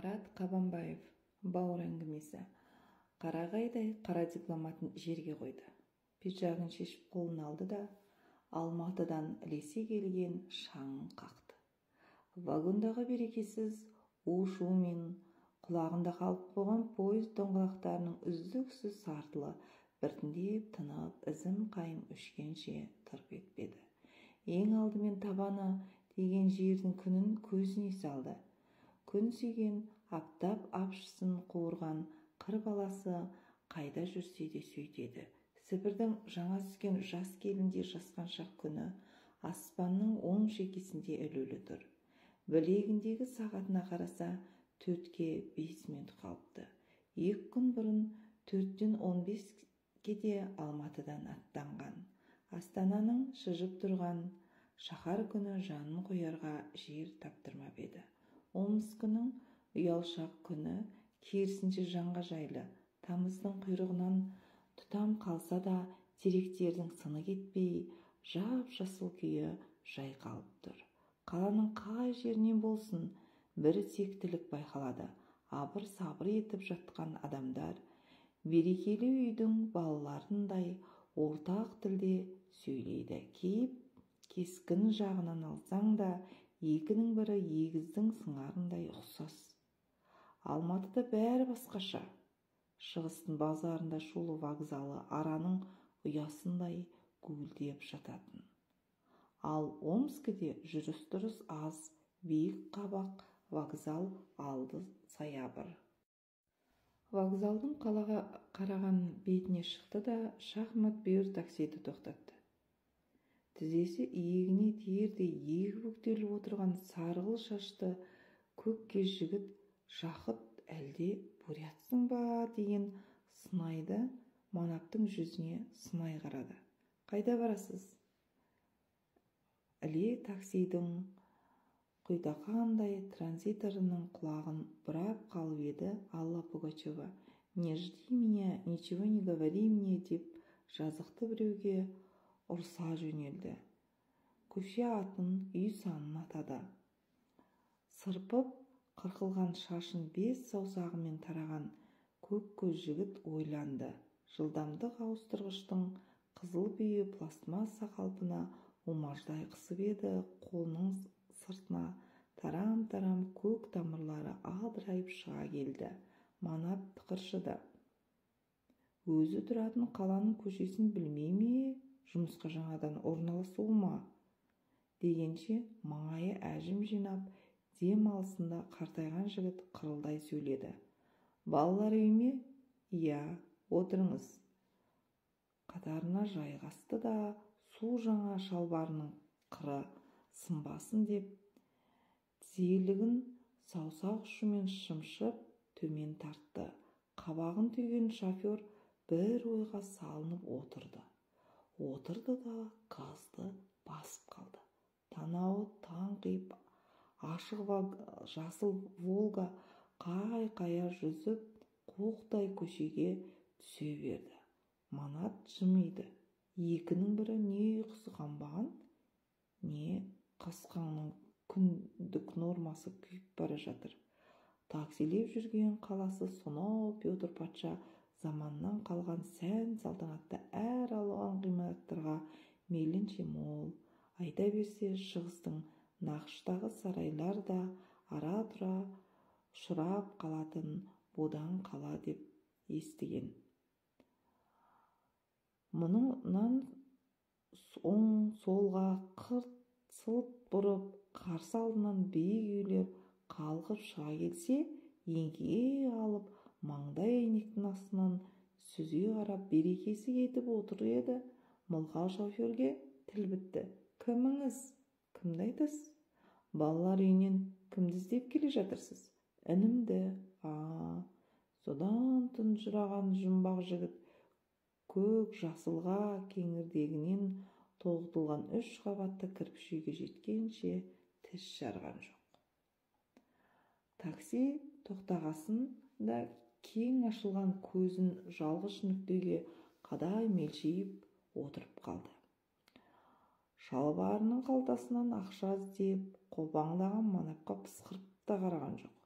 Марат Қабанбаев, бауыр әңгімесі. Қарағайдай қара дипломатын жерге қойды. Пиджагын шешіп қолын алды да Алматыдан ілесе келген шаңын қақты. Вагондағы берекесіз у-шу мен құлағында қалып қойған поезд доңғалақтарының үздіксіз сартылы біртіндеп тынып, ізім қайым өшкенше тырп етпеді. Ең алдымен табаны деген жердің күнін көзіне салды. Күн сүйген аптап апшысын қуырған қыр баласы қайда жүрсе де сөйтеді. Сібірдің жаңа түскен жас келіндей жасқаншақ күні аспанның оң шекесінде ілулі тұр. Білегіндегі сағатына қараса 4-ке 5 минут қалыпты. 2 күн бұрын 4-тен 15-ке Алматыдан аттанған. Астананың шыжып тұрған шаһар күні жанын қоярға жер таптырмап еді. Омскінің ұялшақ күні керісінше жанға жайлы. Тамыздың құйрығынан тұтам қалса да теректердің сыны кетпей, жап-жасыл күйі жайқалып тұр. Қаланың қай жерінен болсын бір тектілік байқалады. Абыр-сабыр етіп жатқан адамдар берекелі үйдің балаларындай ортақ тілде сөйлейді. Кескін жағынан алсаң да екінің бірі егіздің сыңарындай ұқсас. Алматыда бәрі басқаша. Шығыстың базарында шулы вокзалы араның ұясындай гуілдеп жататын. Ал Омскіде жүріс-тұрыс аз, биік қабақ вокзал алды саябыр. Вокзалдың қалаға қараған бетіне шықты да шахмат бүйір таксиді тоқтатты. Тізесі иегіне тиердей егі бүктеліп отырған сарғыл шашты көкке жігіт Жақыт әлде бурятсың ба деген сынайды Манаптың жүзіне сынай қарады. Қайда барасыз? Іле таксидің құйтақандай транзиторының құлағын бұрап қалып еді Алла Пугачева. Не жди меня, ничего не говори мне деп жазықты біреуге ұрса жөнелді. Көше атын, үй санын атады. Сырпып қырқылған шашын 5 саусағымен тараған көк көз жігіт ойланды. Жылдамдық ауыстырғыштың қызыл бүйі пластмасса қалпына умаждай қысып еді. Қолының сыртына тарам-тарам көк тамырлары адырайып шыға келді. Манат тықыршыды. Өзі тұратын қаланың көшесін білмей ме? Жұмысқа жаңадан орналасуы ма? Дегенше маңайы әжім жинап, дем алысында қартайған жігіт қырылдай сөйледі. Балалар үй ме? Иә, отырыңыз. Қатарына жайғасты да су жаңа шалбарының қыры сынбасын деп тізелігін саусақ ұшымен шымшып төмен тартты. Қабағын түйген шофер бір ойға салынып отырды да газды басып қалды. Танауы таңқиып ашық жасыл Волга қай-қая жүзіп қуықтай көшеге түсе берді. Манат жымиды. Екінің бірі не ұйқысы қанбаған, не қасқаңның күндік нормасы күйіп бара жатыр. Таксилеп жүрген қаласы сонау Петр патша заманнан қалған сән салтанатты әр алуан ғимараттарға мейлінше мол. Айта берсе шығыстың нақыштағы сарайлар да ара-тұра ұшырап қалатын бодан қала деп естіген. Мұныңнан оң-солға қырт-сылт бұрып, қарсы алдынан биік үйлер қалқып шыға келсе, еңкейе алып, маңдай әйнектің астынан сүзе қарап берекесі кетіп отыр еді. Мылқау шоферге тіл бітті. Кіміңіз? Кімді айтасыз? Балалар үйінен кімді іздеп келе жатырсыз? Інімді. Содан тұнжыраған жұмбақ жігіт көк жасылға кеңірдегінен тоғытылған 3 қабатты кірпіш үйге жеткенше тіс жарған жоқ. Такси тоқтағасын да кең ашылған көзін жалғыз нүктеге қадай мелшиіп отырып қалды. Шалбарының қалтасынан ақша іздеп қопаңдаған Манапқа пысқырып та қараған жоқ.